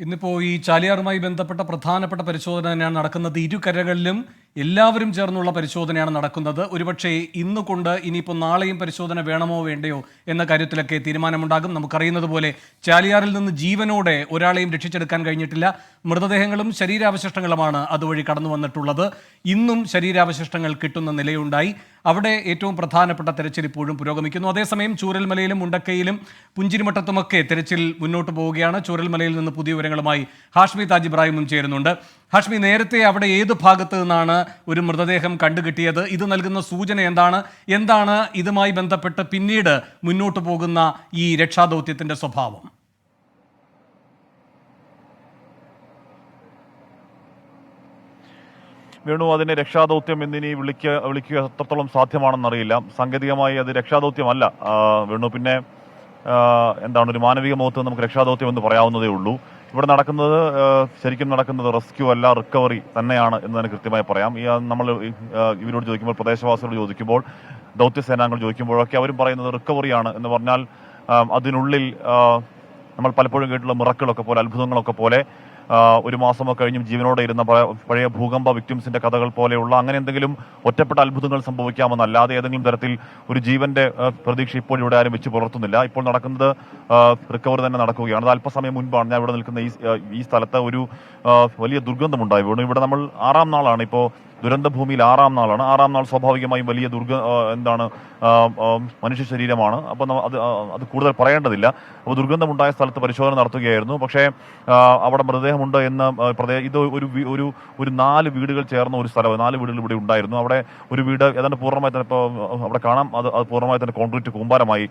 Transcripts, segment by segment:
ഇന്നിപ്പോൾ ഈ ചാലിയാറുമായി ബന്ധപ്പെട്ട പ്രധാനപ്പെട്ട പരിശോധന തന്നെയാണ് നടക്കുന്നത്. ഇരുകരകളിലും എല്ലാവരും ചേർന്നുള്ള പരിശോധനയാണ് നടക്കുന്നത്. ഒരുപക്ഷെ ഇന്ന് കൊണ്ട് ഇനിയിപ്പോൾ നാളെയും പരിശോധന വേണമോ വേണ്ടയോ എന്ന കാര്യത്തിലൊക്കെ തീരുമാനമുണ്ടാകും. നമുക്കറിയുന്നത് പോലെ ചാലിയാറിൽ നിന്ന് ജീവനോടെ ഒരാളെയും രക്ഷിച്ചെടുക്കാൻ കഴിഞ്ഞിട്ടില്ല. മൃതദേഹങ്ങളും ശരീരാവശിഷ്ടങ്ങളുമാണ് അതുവഴി കടന്നു വന്നിട്ടുള്ളത്. ഇന്നും ശരീരാവശിഷ്ടങ്ങൾ കിട്ടുന്ന നിലയുണ്ടായി. അവിടെ ഏറ്റവും പ്രധാനപ്പെട്ട തെരച്ചിൽ ഇപ്പോഴും പുരോഗമിക്കുന്നു. അതേസമയം ചൂരൽമലയിലും മുണ്ടക്കയിലും പുഞ്ചിരിമട്ടത്തുമൊക്കെ തെരച്ചിൽ മുന്നോട്ട് പോവുകയാണ്. ചൂരൽമലയിൽ നിന്ന് പുതിയ വിവരങ്ങളുമായി ഹാഷ്മി താജ് ഇബ്രാഹിമും ചേരുന്നുണ്ട്. ഹാഷ്മി, നേരത്തെ അവിടെ ഏത് ഭാഗത്ത് നിന്നാണ് ഒരു മൃതദേഹം കണ്ടുകിട്ടിയത്? ഇത് നൽകുന്ന സൂചന എന്താണ് ഇതുമായി ബന്ധപ്പെട്ട് പിന്നീട് മുന്നോട്ട് പോകുന്ന ഈ രക്ഷാദൗത്യത്തിന്റെ സ്വഭാവം? വേണു, അതിനെ രക്ഷാദൗത്യം എന്നിനി വിളിക്കുക എത്രത്തോളം സാധ്യമാണെന്നറിയില്ല. സാങ്കേതികമായി അത് രക്ഷാദൗത്യമല്ല വേണു. പിന്നെ എന്താണ്, ഒരു മാനവിക മുഖത്ത് നമുക്ക് രക്ഷാദൗത്യം എന്ന് പറയാവുന്നതേ ഉള്ളൂ. ഇവിടെ നടക്കുന്നത് ശരിക്കും നടക്കുന്നത് റെസ്ക്യൂ അല്ല, റിക്കവറി തന്നെയാണ് എന്ന് തന്നെ കൃത്യമായി പറയാം. നമ്മൾ ഇവരോട് ചോദിക്കുമ്പോൾ, പ്രദേശവാസികളോട് ചോദിക്കുമ്പോൾ, ദൗത്യസേനാംഗങ്ങൾ ചോദിക്കുമ്പോഴൊക്കെ അവരും പറയുന്നത് റിക്കവറിയാണ് എന്ന് പറഞ്ഞാൽ അതിനുള്ളിൽ നമ്മൾ പലപ്പോഴും കേട്ടുള്ള മിറക്കിളൊക്കെ പോലെ, അത്ഭുതങ്ങളൊക്കെ പോലെ, ഒരു മാസമോ കഴിഞ്ഞും ജീവനോടെ ഇരുന്ന പഴയ ഭൂകമ്പ വിക്ടിംസിന്റെ കഥകൾ പോലെയുള്ള അങ്ങനെ എന്തെങ്കിലും ഒറ്റപ്പെട്ട അത്ഭുതങ്ങൾ സംഭവിക്കാമെന്നല്ലാതെ ഏതെങ്കിലും തരത്തിൽ ഒരു ജീവന്റെ പ്രതീക്ഷ ഇപ്പോൾ ഇവിടെ ആരും വെച്ച് പുലർത്തുന്നില്ല. ഇപ്പോൾ നടക്കുന്നത് റിക്കവറി തന്നെ നടക്കുകയാണ്. അത് അല്പസമയം മുൻപാണ് ഞാൻ ഇവിടെ നിൽക്കുന്ന ഈ സ്ഥലത്ത് ഒരു വലിയ ദുർഗന്ധമുണ്ടായി വീണു. ഇവിടെ നമ്മൾ 6ാം നാളാണ്, ഇപ്പോൾ ദുരന്തഭൂമിയിൽ 6ാം നാളാണ്. 6ാം നാൾ സ്വാഭാവികമായും വലിയ മനുഷ്യ ശരീരമാണ്. അപ്പം അത് കൂടുതൽ പറയേണ്ടതില്ല. അപ്പോൾ ദുർഗന്ധമുണ്ടായ സ്ഥലത്ത് പരിശോധന നടത്തുകയായിരുന്നു. പക്ഷേ അവിടെ മൃതദേഹമുണ്ട് എന്ന് ഇത് ഒരു 4 വീടുകൾ ചേർന്ന ഒരു സ്ഥലം, 4 വീടുകൾ ഇവിടെ ഉണ്ടായിരുന്നു. അവിടെ ഒരു വീട് ഏതാണ്ട് പൂർണ്ണമായി തന്നെ ഇപ്പോൾ അവിടെ കാണാം, അത് പൂർണ്ണമായി തന്നെ കോൺക്രീറ്റ് കൂമ്പാരമായി,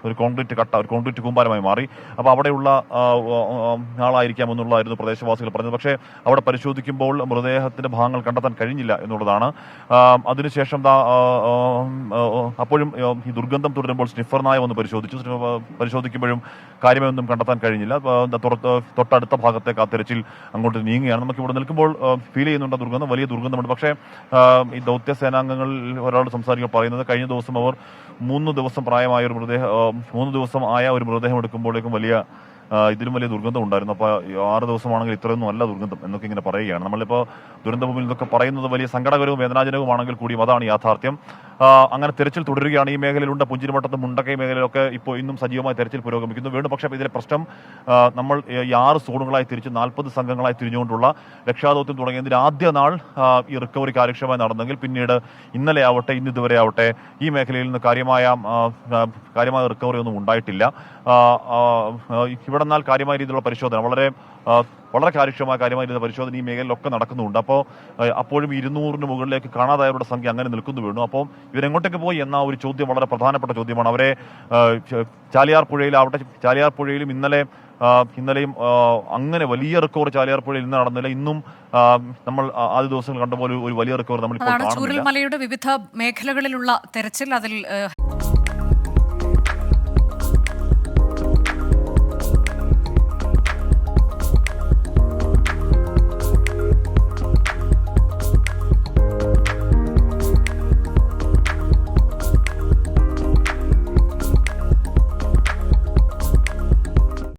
ഒരു കോൺക്രീറ്റ് കൂമ്പാരമായി മാറി. അപ്പോൾ അവിടെയുള്ള ആളായിരിക്കാം എന്നുള്ളതായിരുന്നു പ്രദേശവാസികൾ പറഞ്ഞത്. പക്ഷേ അവിടെ പരിശോധിക്കുമ്പോൾ മൃതദേഹത്തിന്റെ ഭാഗങ്ങൾ കണ്ടെത്താൻ കഴിഞ്ഞില്ല എന്നുള്ളതാണ്. അതിനുശേഷം അപ്പോഴും ഈ ദുർഗന്ധം തുടരുമ്പോൾ സ്നിഫർ നായ ഒന്ന് പരിശോധിക്കുമ്പോഴും കാര്യമൊന്നും കണ്ടെത്താൻ കഴിഞ്ഞില്ല. തൊട്ടടുത്ത ഭാഗത്തേക്ക് ആ തെരച്ചിൽ അങ്ങോട്ട് നീങ്ങുകയാണ്. നമുക്ക് ഇവിടെ നിൽക്കുമ്പോൾ ഫീൽ ചെയ്യുന്നുണ്ട് ദുർഗന്ധം, വലിയ ദുർഗന്ധമുണ്ട്. പക്ഷേ ഈ ദൗത്യസേനാംഗങ്ങൾ ഒരാളോട് സംസാരിക്കാൻ പറയുന്നത് കഴിഞ്ഞ ദിവസം അവർ 3 ദിവസം പ്രായമായ ഒരു മൃതദേഹം 3 ദിവസം ആയ ഒരു മൃതദേഹം എടുക്കുമ്പോഴേക്കും ഇതിലും വലിയ ദുർഗന്ധം ഉണ്ടായിരുന്നു. അപ്പോൾ 6 ദിവസമാണെങ്കിൽ ഇത്രയൊന്നും അല്ല ദുർഗന്ധം എന്നൊക്കെ ഇങ്ങനെ പറയുകയാണ്. നമ്മളിപ്പോൾ ദുരന്തഭൂമിയിൽ നിന്നൊക്കെ പറയുന്നത് വലിയ സങ്കടകരവും വേദനാജനകവുമാണെങ്കിൽ കൂടിയും അതാണ് യാഥാർത്ഥ്യം. അങ്ങനെ തെരച്ചിൽ തുടരുകയാണ്. ഈ മേഖലയിലുണ്ട്, പുഞ്ചിരിമട്ടത്തും മുണ്ടക്കൈ മേഖലയിലൊക്കെ ഇപ്പോൾ ഇന്നും സജീവമായി തെരച്ചിൽ പുരോഗമിക്കുന്നു. വീണ്ടും പക്ഷേ ഇതിലെ പ്രശ്നം നമ്മൾ ഈ 6 സോണുകളായി തിരിച്ച് 40 സംഘങ്ങളായി തിരിഞ്ഞുകൊണ്ടുള്ള രക്ഷാദൗത്യം തുടങ്ങിയതിൻ്റെ ആദ്യ നാൾ ഈ റിക്കവറി കാര്യക്ഷമമായി നടന്നെങ്കിൽ പിന്നീട് ഇന്നലെ ആവട്ടെ ഇതുവരെ ആവട്ടെ ഈ മേഖലയിൽ നിന്ന് കാര്യമായ റിക്കവറി ഒന്നും ഉണ്ടായിട്ടില്ല. ഇവിടെ നിന്നാൽ കാര്യമായ രീതിയിലുള്ള പരിശോധന വളരെ കാര്യമായ രീതിയിലുള്ള പരിശോധന ഈ മേഖലയിലൊക്കെ നടക്കുന്നുണ്ട്. അപ്പോഴും 200-ന് മുകളിലേക്ക് കാണാതായവരുടെ സംഖ്യ അങ്ങനെ നിൽക്കുന്നു വീണു. അപ്പോൾ ഇവരെങ്ങോട്ടേക്ക് പോയി എന്ന ഒരു ചോദ്യം വളരെ പ്രധാനപ്പെട്ട ചോദ്യമാണ്. അവരെ ചാലിയാർ പുഴയിലും ഇന്നലെയും അങ്ങനെ വലിയ റിക്കവറി ചാലിയാർ പുഴയിൽ ഇന്ന് നടന്നില്ല. ഇന്നും നമ്മൾ ആദ്യ ദിവസങ്ങൾ കണ്ടപോലെ ഒരു വലിയ റിക്കവറി നമ്മളിപ്പോൾ കാണുന്നില്ല. ചൂരൽമലയുടെ വിവിധ മേഖലകളിലുള്ള തെരച്ചിൽ അതിൽ